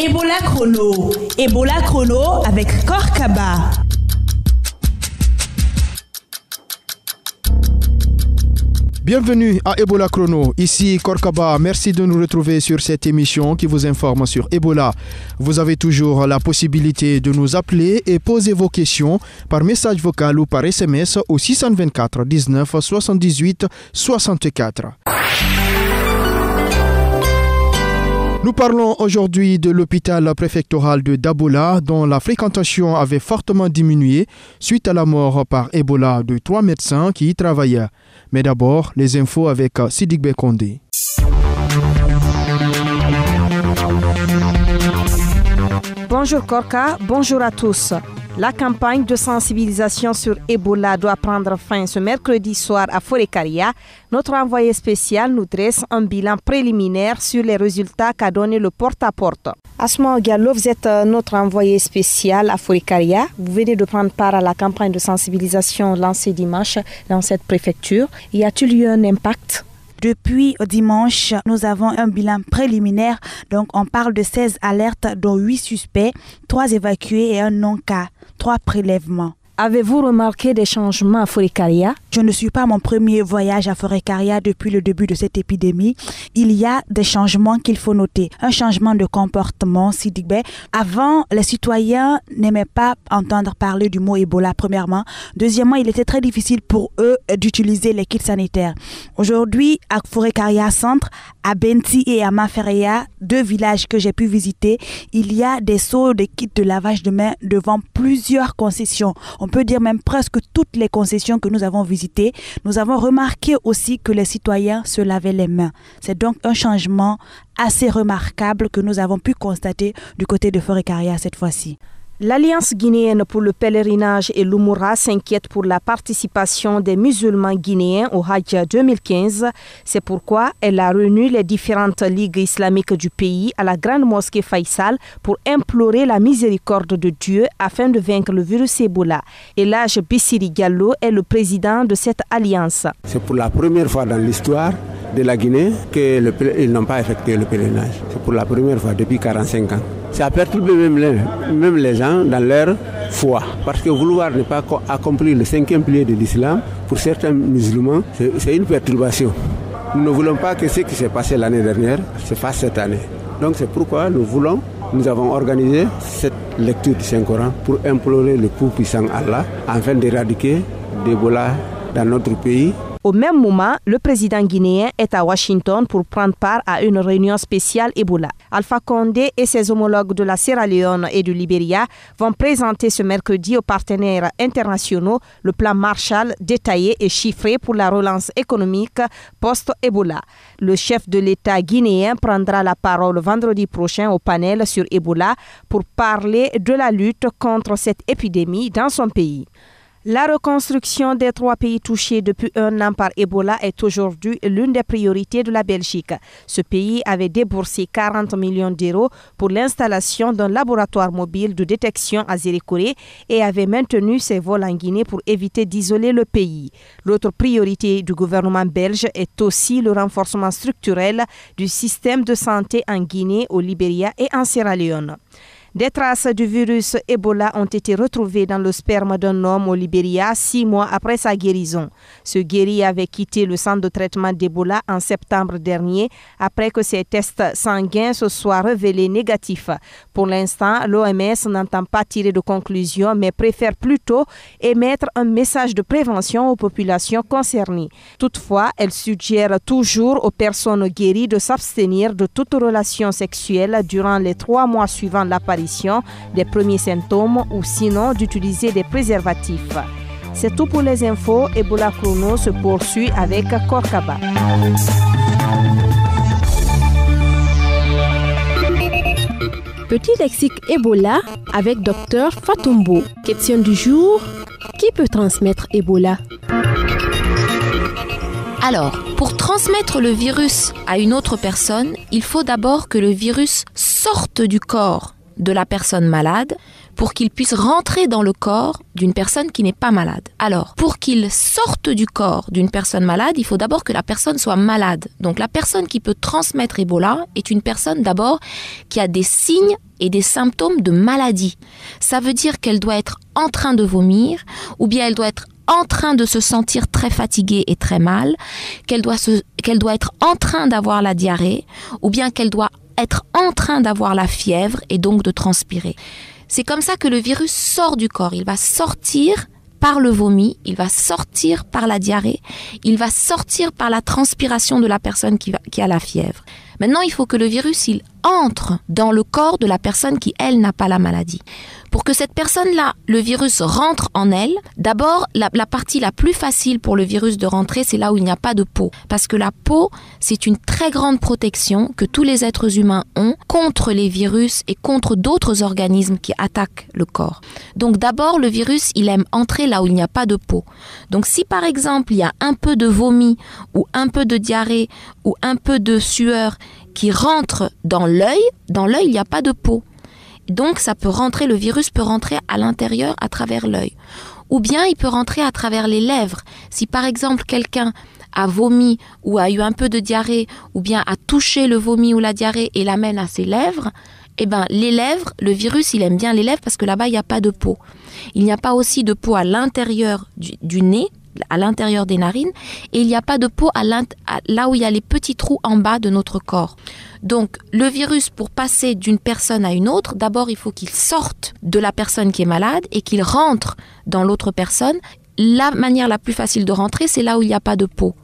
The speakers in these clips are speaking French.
Ebola Chrono. Ebola Chrono avec Korkaba. Bienvenue à Ebola Chrono, ici Korkaba. Merci de nous retrouver sur cette émission qui vous informe sur Ebola. Vous avez toujours la possibilité de nous appeler et poser vos questions par message vocal ou par SMS au 624 19 78 64. Nous parlons aujourd'hui de l'hôpital préfectoral de Dabola dont la fréquentation avait fortement diminué suite à la mort par Ebola de 3 médecins qui y travaillaient. Mais d'abord, les infos avec Sidikbe Kondé. Bonjour Korka, bonjour à tous. La campagne de sensibilisation sur Ebola doit prendre fin ce mercredi soir à Forêt-Karia. Notre envoyé spécial nous dresse un bilan préliminaire sur les résultats qu'a donné le porte-à-porte. Asma Gallo, vous êtes notre envoyé spécial à Forêt-Karia. Vous venez de prendre part à la campagne de sensibilisation lancée dimanche dans cette préfecture. Y a-t-il eu un impact ? Depuis dimanche, nous avons un bilan préliminaire. Donc, on parle de 16 alertes, dont 8 suspects, 3 évacués et un non-cas, 3 prélèvements. Avez-vous remarqué des changements à Forêt-Karia ? Je ne suis pas mon premier voyage à Forêt-Karia depuis le début de cette épidémie. Il y a des changements qu'il faut noter. Un changement de comportement, Sidikbe. Avant, les citoyens n'aimaient pas entendre parler du mot Ebola, premièrement. Deuxièmement, il était très difficile pour eux d'utiliser les kits sanitaires. Aujourd'hui, à Forêt-Karia Centre, à Benti et à Mafereya, 2 villages que j'ai pu visiter, il y a des seaux de kits de lavage de mains devant plusieurs concessions. On peut dire même presque toutes les concessions que nous avons visitées. Nous avons remarqué aussi que les citoyens se lavaient les mains. C'est donc un changement assez remarquable que nous avons pu constater du côté de Forêt-Karia cette fois-ci. L'Alliance guinéenne pour le pèlerinage et l'Oumoura s'inquiète pour la participation des musulmans guinéens au Hajj 2015. C'est pourquoi elle a réuni les différentes ligues islamiques du pays à la grande mosquée Faisal pour implorer la miséricorde de Dieu afin de vaincre le virus Ebola. Elhaj Bissiri Diallo est le président de cette alliance. C'est pour la première fois dans l'histoire de la Guinée qu'ils n'ont pas effectué le pèlerinage. C'est pour la première fois depuis 45 ans. Ça a perturbé même les gens dans leur foi. Parce que vouloir ne pas accomplir le 5e pilier de l'islam, pour certains musulmans, c'est une perturbation. Nous ne voulons pas que ce qui s'est passé l'année dernière se fasse cette année. Donc c'est pourquoi nous avons organisé cette lecture du Saint-Coran pour implorer le tout-puissant Allah afin d'éradiquer l'Ebola dans notre pays. Au même moment, le président guinéen est à Washington pour prendre part à une réunion spéciale Ebola. Alpha Condé et ses homologues de la Sierra Leone et du Libéria vont présenter ce mercredi aux partenaires internationaux le plan Marshall détaillé et chiffré pour la relance économique post-Ebola. Le chef de l'État guinéen prendra la parole vendredi prochain au panel sur Ebola pour parler de la lutte contre cette épidémie dans son pays. La reconstruction des 3 pays touchés depuis 1 an par Ebola est aujourd'hui l'une des priorités de la Belgique. Ce pays avait déboursé 40 millions d'euros pour l'installation d'un laboratoire mobile de détection à Zérékoré et avait maintenu ses vols en Guinée pour éviter d'isoler le pays. L'autre priorité du gouvernement belge est aussi le renforcement structurel du système de santé en Guinée, au Libéria et en Sierra Leone. Des traces du virus Ebola ont été retrouvées dans le sperme d'un homme au Libéria 6 mois après sa guérison. Ce guéri avait quitté le centre de traitement d'Ebola en septembre dernier après que ses tests sanguins se soient révélés négatifs. Pour l'instant, l'OMS n'entend pas tirer de conclusion mais préfère plutôt émettre un message de prévention aux populations concernées. Toutefois, elle suggère toujours aux personnes guéries de s'abstenir de toute relation sexuelle durant les 3 mois suivant l'apparition des premiers symptômes ou sinon d'utiliser des préservatifs. C'est tout pour les infos. Ebola Chrono se poursuit avec Korkaba. Petit lexique Ebola avec Dr Fatumbo. Question du jour. Qui peut transmettre Ebola ? Alors, pour transmettre le virus à une autre personne, il faut d'abord que le virus sorte du corps de la personne malade pour qu'il puisse rentrer dans le corps d'une personne qui n'est pas malade. Alors, pour qu'il sorte du corps d'une personne malade, il faut d'abord que la personne soit malade. Donc la personne qui peut transmettre Ebola est une personne d'abord qui a des signes et des symptômes de maladie. Ça veut dire qu'elle doit être en train de vomir, ou bien elle doit être en train de se sentir très fatiguée et très mal, qu'elle doit être en train d'avoir la diarrhée, ou bien qu'elle doit être en train d'avoir la fièvre et donc de transpirer. C'est comme ça que le virus sort du corps. Il va sortir par le vomi, il va sortir par la diarrhée, il va sortir par la transpiration de la personne qui a la fièvre. Maintenant, il faut que le virus, il entre dans le corps de la personne qui, elle, n'a pas la maladie. Pour que cette personne-là, le virus rentre en elle, d'abord, la partie la plus facile pour le virus de rentrer, c'est là où il n'y a pas de peau. Parce que la peau, c'est une très grande protection que tous les êtres humains ont contre les virus et contre d'autres organismes qui attaquent le corps. Donc d'abord, le virus, il aime entrer là où il n'y a pas de peau. Donc si par exemple, il y a un peu de vomi ou un peu de diarrhée ou un peu de sueur qui rentre dans l'œil, il n'y a pas de peau. Donc le virus peut rentrer à l'intérieur à travers l'œil. Ou bien il peut rentrer à travers les lèvres. Si par exemple quelqu'un a vomi ou a eu un peu de diarrhée ou bien a touché le vomi ou la diarrhée et l'amène à ses lèvres, les lèvres, le virus il aime bien les lèvres parce que là-bas il n'y a pas de peau. Il n'y a pas aussi de peau à l'intérieur du nez, à l'intérieur des narines, et il n'y a pas de peau là où il y a les petits trous en bas de notre corps. Donc, le virus, pour passer d'une personne à une autre, d'abord, il faut qu'il sorte de la personne qui est malade et qu'il rentre dans l'autre personne. La manière la plus facile de rentrer, c'est là où il n'y a pas de peau.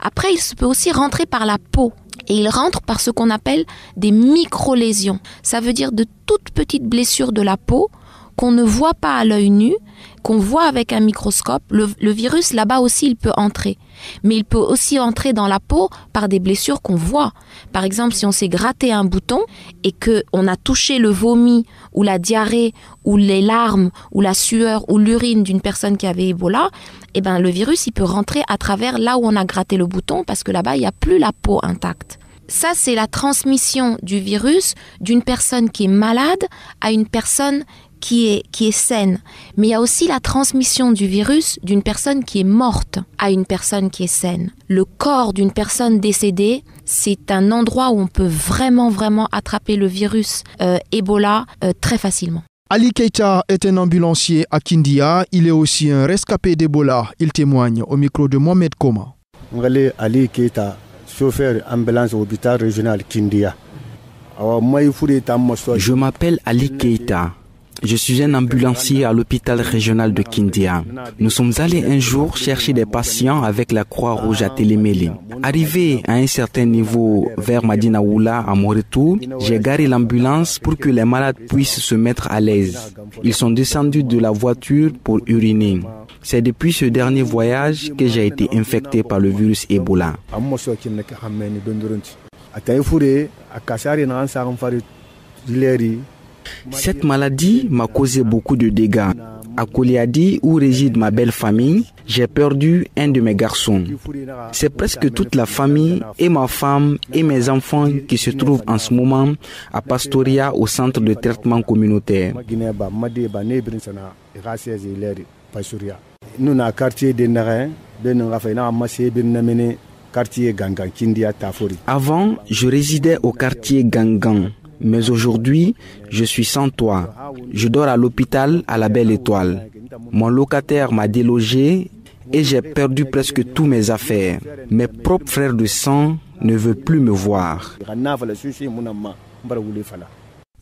Après, il peut aussi rentrer par la peau. Et il rentre par ce qu'on appelle des micro-lésions. Ça veut dire de toutes petites blessures de la peau qu'on ne voit pas à l'œil nu, qu'on voit avec un microscope. Le virus, là-bas aussi, il peut entrer. Mais il peut aussi entrer dans la peau par des blessures qu'on voit. Par exemple, si on s'est gratté un bouton et qu'on a touché le vomi ou la diarrhée ou les larmes ou la sueur ou l'urine d'une personne qui avait Ebola, le virus, il peut rentrer à travers là où on a gratté le bouton parce que là-bas, il n'y a plus la peau intacte. Ça, c'est la transmission du virus d'une personne qui est malade à une personne qui est saine. Mais il y a aussi la transmission du virus d'une personne qui est morte à une personne qui est saine. Le corps d'une personne décédée, c'est un endroit où on peut vraiment, vraiment attraper le virus Ebola très facilement. Ali Keita est un ambulancier à Kindia. Il est aussi un rescapé d'Ebola. Il témoigne au micro de Mohamed Koma. Ali Keita, chauffeur ambulance au hôpital régional Kindia. Je m'appelle Ali Keita. Je suis un ambulancier à l'hôpital régional de Kindia. Nous sommes allés un jour chercher des patients avec la Croix-Rouge à Télémélé. Arrivé à un certain niveau vers Madinaoula à mon retour, j'ai garé l'ambulance pour que les malades puissent se mettre à l'aise. Ils sont descendus de la voiture pour uriner. C'est depuis ce dernier voyage que j'ai été infecté par le virus Ebola. Cette maladie m'a causé beaucoup de dégâts. À Koliadi, où réside ma belle famille, j'ai perdu un de mes garçons. C'est presque toute la famille et ma femme et mes enfants qui se trouvent en ce moment à Pastoria au centre de traitement communautaire. Avant, je résidais au quartier Gangan. Mais aujourd'hui, je suis sans toit. Je dors à l'hôpital à la Belle Étoile. Mon locataire m'a délogé et j'ai perdu presque tous mes affaires. Mes propres frères de sang ne veulent plus me voir.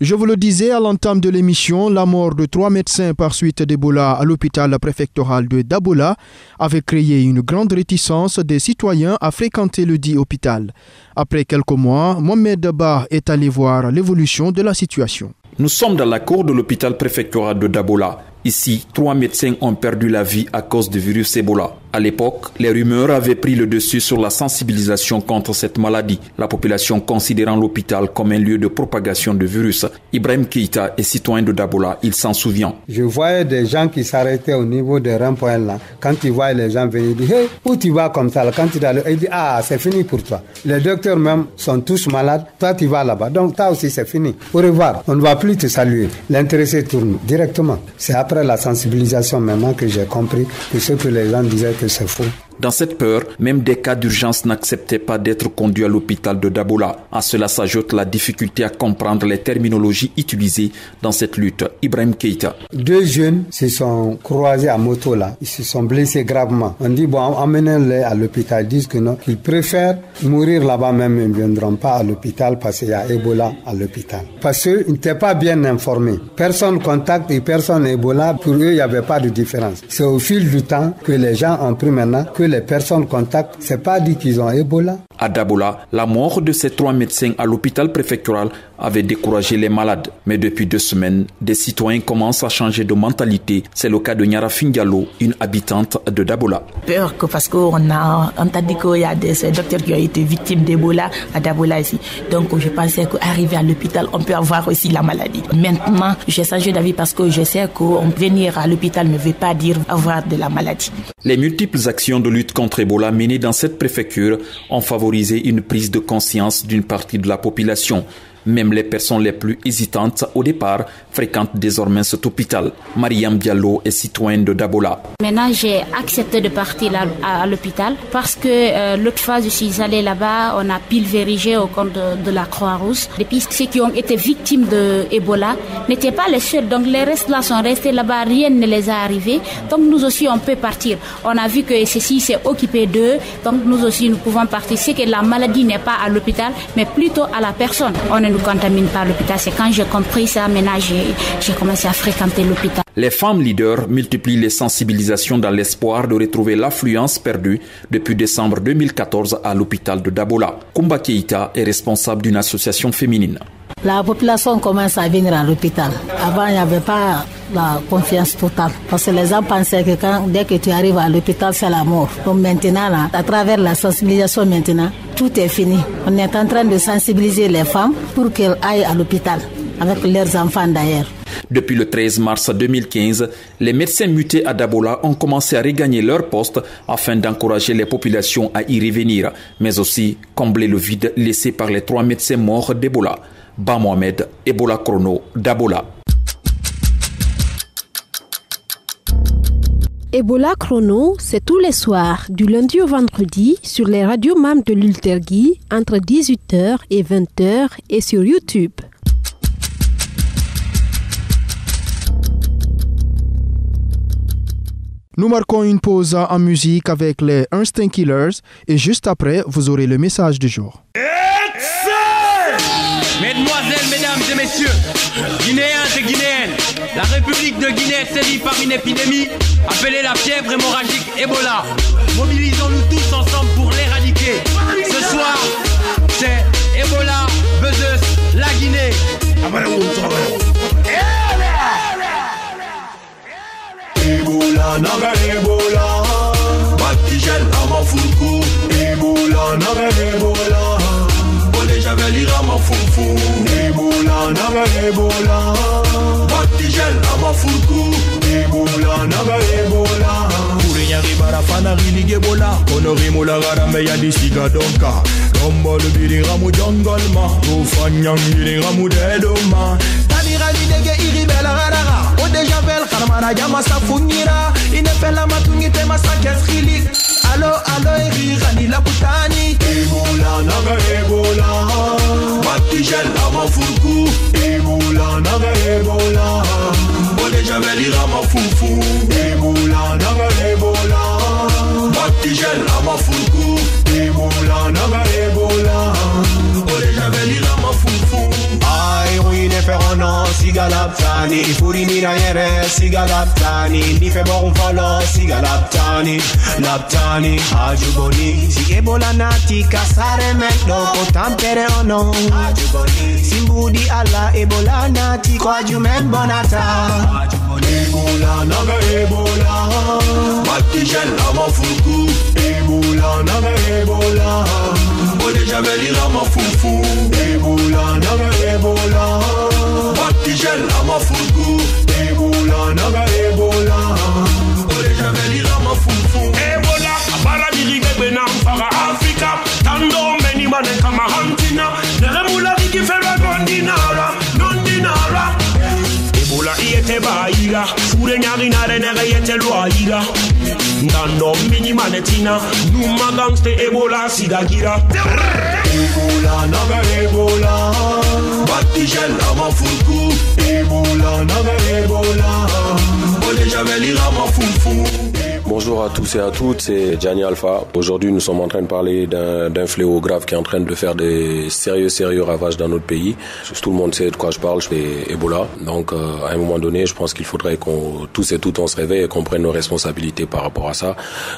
Je vous le disais à l'entame de l'émission, la mort de 3 médecins par suite d'Ebola à l'hôpital préfectoral de Dabola avait créé une grande réticence des citoyens à fréquenter le dit hôpital. Après quelques mois, Mohamed Ba est allé voir l'évolution de la situation. Nous sommes dans la cour de l'hôpital préfectoral de Dabola. Ici, 3 médecins ont perdu la vie à cause du virus Ebola. À l'époque, les rumeurs avaient pris le dessus sur la sensibilisation contre cette maladie, la population considérant l'hôpital comme un lieu de propagation de virus. Ibrahim Keïta est citoyen de Dabola, il s'en souvient. Je voyais des gens qui s'arrêtaient au niveau des ronds-points là. Quand ils voient les gens venir, ils disent hey, où tu vas comme ça là? Quand ils disent ah, c'est fini pour toi. Les docteurs même sont tous malades, toi tu vas là-bas. Donc toi aussi c'est fini. Au revoir, on ne va plus te saluer. L'intéressé tourne directement. C'est après la sensibilisation maintenant que j'ai compris que ce que les gens disaient que c'est faux. Dans cette peur, même des cas d'urgence n'acceptaient pas d'être conduits à l'hôpital de Dabola. À cela s'ajoute la difficulté à comprendre les terminologies utilisées dans cette lutte. Ibrahim Keïta. 2 jeunes se sont croisés à moto là. Ils se sont blessés gravement. On dit bon, emmenez-les à l'hôpital. Ils disent que non, qu'ils préfèrent mourir là-bas même. Ils ne viendront pas à l'hôpital parce qu'il y a Ebola à l'hôpital. Parce qu'ils n'étaient pas bien informés. Personne contacte et personne Ebola. Pour eux, il n'y avait pas de différence. C'est au fil du temps que les gens ont pris maintenant que les personnes contactent, c'est pas dit qu'ils ont Ebola. À Dabola, la mort de ces 3 médecins à l'hôpital préfectoral avait découragé les malades. Mais depuis 2 semaines, des citoyens commencent à changer de mentalité. C'est le cas de Nyara Findialo, une habitante de Dabola. Peur que parce qu'on t'a dit qu'il y a des docteurs qui ont été victimes d'Ebola à Dabola ici. Donc je pensais qu'arriver à l'hôpital, on peut avoir aussi la maladie. Maintenant, j'ai changé d'avis parce que je sais que venir à l'hôpital ne veut pas dire avoir de la maladie. Les multiples actions de lutte contre Ebola menées dans cette préfecture ont favorisé une prise de conscience d'une partie de la population. Même les personnes les plus hésitantes au départ fréquentent désormais cet hôpital. Mariam Diallo est citoyenne de Dabola. Maintenant, j'ai accepté de partir à l'hôpital parce que l'autre fois, je suis allée là-bas, on a pulvérisé au compte de la Croix-Rouge. Depuis, ceux qui ont été victimes de Ebola n'étaient pas les seuls. Donc, les restes là sont restés là-bas, rien ne les a arrivés. Donc, nous aussi, on peut partir. On a vu que ceci s'est occupé d'eux. Donc, nous aussi, nous pouvons partir. C'est que la maladie n'est pas à l'hôpital, mais plutôt à la personne. On ne nous contamine pas à l'hôpital. C'est quand j'ai compris ça, maintenant, j'ai commencé à fréquenter l'hôpital. Les femmes leaders multiplient les sensibilisations dans l'espoir de retrouver l'affluence perdue depuis décembre 2014 à l'hôpital de Dabola. Kumba Keïta est responsable d'une association féminine. La population commence à venir à l'hôpital. Avant, il n'y avait pas la confiance totale. Parce que les gens pensaient que dès que tu arrives à l'hôpital, c'est la mort. Donc maintenant, là, à travers la sensibilisation maintenant, tout est fini. On est en train de sensibiliser les femmes pour qu'elles aillent à l'hôpital, avec leurs enfants d'ailleurs. Depuis le 13 mars 2015, les médecins mutés à Dabola ont commencé à regagner leur poste afin d'encourager les populations à y revenir, mais aussi combler le vide laissé par les 3 médecins morts d'Ebola. Ba Mohamed, Ebola Chrono, Dabola. Ebola Chrono, c'est tous les soirs, du lundi au vendredi, sur les radios MAM de l'Ultergui, entre 18h et 20h et sur YouTube. Nous marquons une pause en musique avec les Instinct Killers et juste après, vous aurez le message du jour. Mesdemoiselles, mesdames et messieurs, Guinéens et Guinéennes, la République de Guinée est sévie par une épidémie appelée la fièvre hémorragique Ebola. Mobilisons-nous tous ensemble pour l'éradiquer. Ce soir, c'est Ebola versus la Guinée. Ebola, naga Ebola, Batigel, Amafurku. Ebola, naga Ebola, Bole Javel, Ramafurku. Ebola, naga Ebola, Batigel, Amafurku. Ebola, naga Ebola. Kurinyari barafana rilig Ebola, Konori Mulagara meya disiga donka. Rombo le biri ramu jongolma, Rufanyang biri ramu dedoma. Tanira lidege iribela rara. Déjà belle, Karmana Yamasa Funira, Inefella Matungite Masakes Hilik, Allo, Rani la Putani, Ebola, Naga Ebola, Batigel, Amafurku, Ebola, Naga Ebola, Déjà belle, Ramafufu, Ebola, Naga Ebola, Batigel, Amafurku, Ebola, Naga Ebola, Déjà belle, Ramafufu, Aïe, oui, Neferon. ono siga laptani furi mina yere siga laptani ni fe bon folo siga laptani ajuboni si ebola nati kasare mendo ko tampere ono ajuboni simbudi ala ebola nati ko ajumen bonata ajuboni ebola naga ebola matijel ama fuku ebola naga ebola ode javeli ama fufu ebola naga ebola matijel ama fuku ebola naga ebola ode javeli ama fufu ebola abara dirige benam para Africa tando meni mane kama hantina neremula diki fera gondinara ebola iete baira fure nyari na renere yete loira ndando mini manetina numa gangste ebola sidagira ebola naga ebola batijel ama fuku ebola naga ebola ode javeli ama fufu. Bonjour à tous et à toutes, c'est Gianni Alpha. Aujourd'hui, nous sommes en train de parler d'un fléau grave qui est en train de faire des sérieux ravages dans notre pays. Tout le monde sait de quoi je parle, c'est Ebola. Donc, à un moment donné, je pense qu'il faudrait qu'on tous et toutes on se réveille et qu'on prenne nos responsabilités par rapport à ça,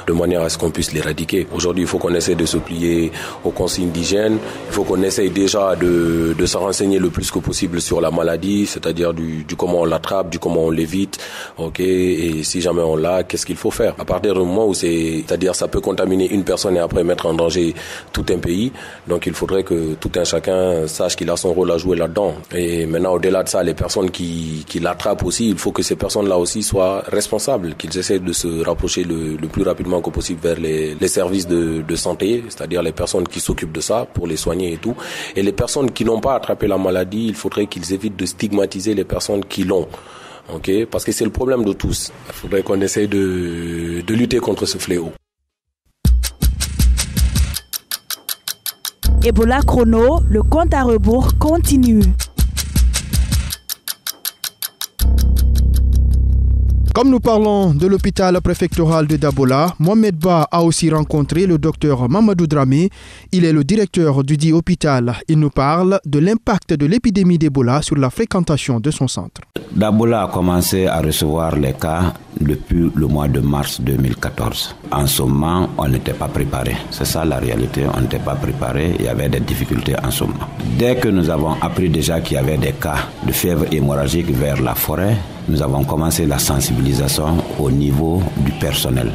de manière à ce qu'on puisse l'éradiquer. Aujourd'hui, il faut qu'on essaie de se plier aux consignes d'hygiène. Il faut qu'on essaye déjà de se renseigner le plus que possible sur la maladie, c'est-à-dire du comment on l'attrape, du comment on l'évite. Ok, et si jamais on l'a, qu'est-ce qu'il faut faire? À partir du moment où c'est-à-dire ça peut contaminer une personne et après mettre en danger tout un pays. Donc il faudrait que tout un chacun sache qu'il a son rôle à jouer là-dedans. Et maintenant, au-delà de ça, les personnes qui l'attrapent aussi, il faut que ces personnes-là aussi soient responsables, qu'ils essaient de se rapprocher le plus rapidement que possible vers les services de santé, c'est-à-dire les personnes qui s'occupent de ça pour les soigner et tout. Et les personnes qui n'ont pas attrapé la maladie, il faudrait qu'ils évitent de stigmatiser les personnes qui l'ont. Okay, parce que c'est le problème de tous. Il faudrait qu'on essaye de lutter contre ce fléau. Ebola Chrono, le compte à rebours continue. Comme nous parlons de l'hôpital préfectoral de Dabola, Mohamed Ba a aussi rencontré le docteur Mamadou Dramé. Il est le directeur du dit hôpital. Il nous parle de l'impact de l'épidémie d'Ebola sur la fréquentation de son centre. Dabola a commencé à recevoir les cas depuis le mois de mars 2014. En ce moment, on n'était pas préparé. C'est ça la réalité, on n'était pas préparé, il y avait des difficultés en ce moment. Dès que nous avons appris déjà qu'il y avait des cas de fièvre hémorragique vers la forêt, nous avons commencé la sensibilisation au niveau du personnel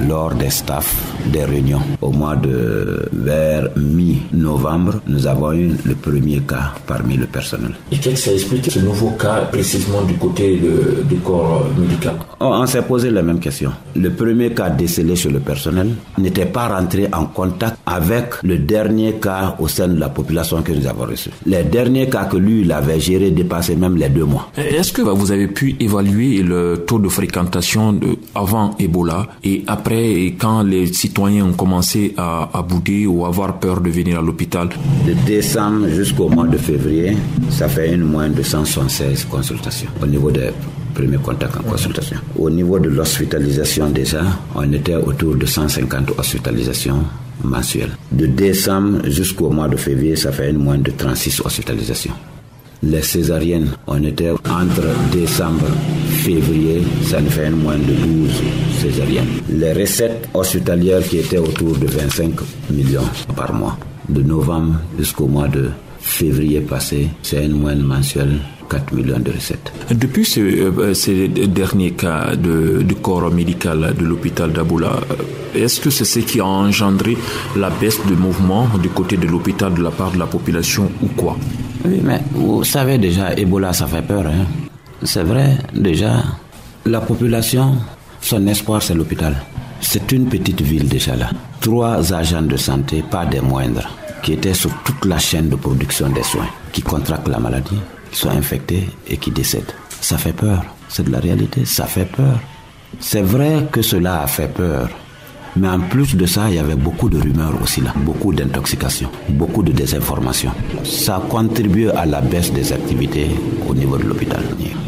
lors des staffs, des réunions. Au mois de vers mi-novembre, nous avons eu le premier cas parmi le personnel. Et qu'est-ce que ça explique ce nouveau cas précisément du côté du corps médical? On s'est posé la même question. Le premier cas décelé chez le personnel n'était pas rentré en contact avec le dernier cas au sein de la population que nous avons reçu. Les derniers cas que lui il avait géré dépassaient même les 2 mois. Est-ce que vous avez pu évaluer le taux de fréquentation avant Ebola et après, quand les citoyens ont commencé à bouder ou avoir peur de venir à l'hôpital? De décembre jusqu'au mois de février, ça fait une moyenne de 176 consultations au niveau des premiers contacts en consultation. Au niveau de l'hospitalisation déjà, on était autour de 150 hospitalisations mensuelles. De décembre jusqu'au mois de février, ça fait une moyenne de 36 hospitalisations. Les césariennes, on était entre décembre et février, ça nous fait une moyenne de 12 césariennes. Les recettes hospitalières qui étaient autour de 25 millions par mois. De novembre jusqu'au mois de février passé, c'est une moyenne mensuelle 4 millions de recettes. Depuis ces derniers cas du corps médical de l'hôpital d'Aboula, est-ce que c'est ce qui a engendré la baisse de mouvement du côté de l'hôpital de la part de la population ou quoi? Oui, mais vous savez déjà, Ebola, ça fait peur. Hein? C'est vrai, déjà, la population, son espoir, c'est l'hôpital. C'est une petite ville déjà là. 3 agents de santé, pas des moindres, qui étaient sur toute la chaîne de production des soins, qui contractent la maladie, qui sont infectés et qui décèdent. Ça fait peur. C'est de la réalité, ça fait peur. C'est vrai que cela a fait peur. Mais en plus de ça, il y avait beaucoup de rumeurs aussi là, beaucoup d'intoxication, beaucoup de désinformation. Ça a contribué à la baisse des activités au niveau de l'hôpital.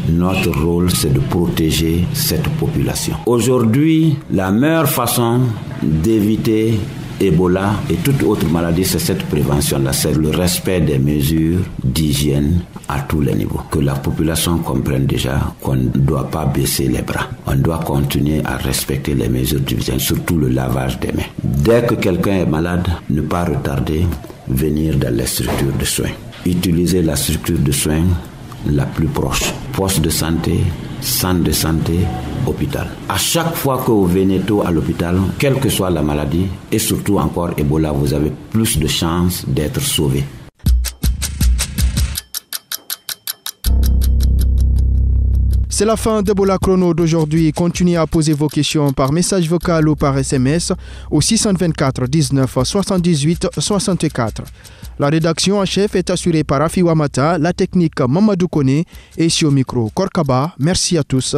Notre rôle, c'est de protéger cette population. Aujourd'hui, la meilleure façon d'éviter Ebola et toute autre maladie, c'est cette prévention-là, c'est le respect des mesures d'hygiène à tous les niveaux. Que la population comprenne déjà qu'on ne doit pas baisser les bras. On doit continuer à respecter les mesures d'hygiène, surtout le lavage des mains. Dès que quelqu'un est malade, ne pas retarder, venir dans les structures de soins. Utiliser la structure de soins la plus proche. Poste de santé, centre de santé, hôpital. À chaque fois que vous venez tôt à l'hôpital, quelle que soit la maladie, et surtout encore Ebola, vous avez plus de chances d'être sauvé. C'est la fin d'Ebola Chrono d'aujourd'hui. Continuez à poser vos questions par message vocal ou par SMS au 624 19 78 64. La rédaction en chef est assurée par Afi Wamata, la technique Mamadou Kone et sur micro Korkaba. Merci à tous.